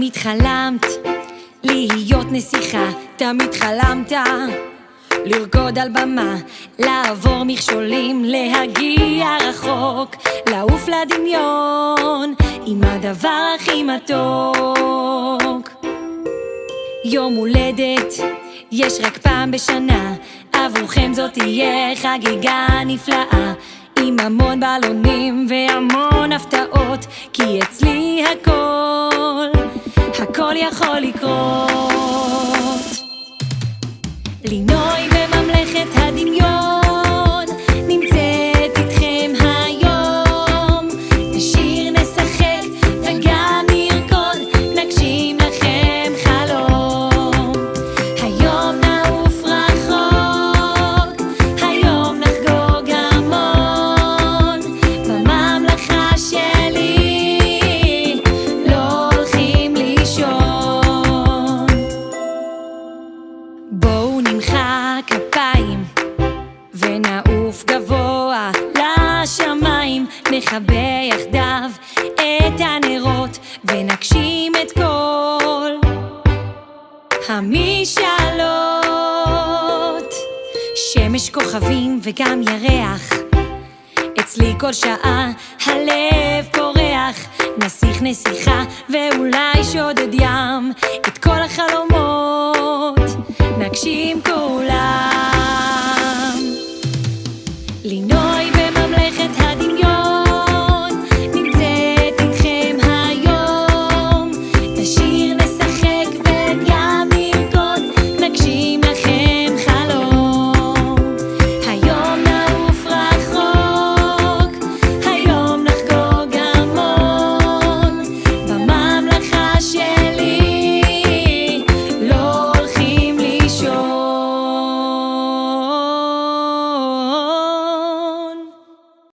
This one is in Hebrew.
תמיד חלמת להיות נסיכה, תמיד חלמת לרקוד על במה, לעבור מכשולים, להגיע רחוק, לעוף לדמיון עם הדבר הכי מתוק. יום הולדת יש רק פעם בשנה, עבורכם זאת תהיה חגיגה נפלאה, עם המון בלונים והמון הפתעות, כי אצלי הכל יכול לקרות. לינוי בממלכת הדמיון נמצאת איתכם היום, נשיר, נשחק וגם נרקוד, נגשים לכם חלום. היום נעוף רחוק, היום נחגוג המון, בממלכה שלי לא הולכים לישון. בואו נמחא כפיים ונעוף גבוה לשמיים, נחבר יחדיו את הנרות ונגשים את כל המשאלות. שמש, כוכבים וגם ירח, אצלי כל שעה הלב פורח, נסיך, נסיכה ואולי שודד ים,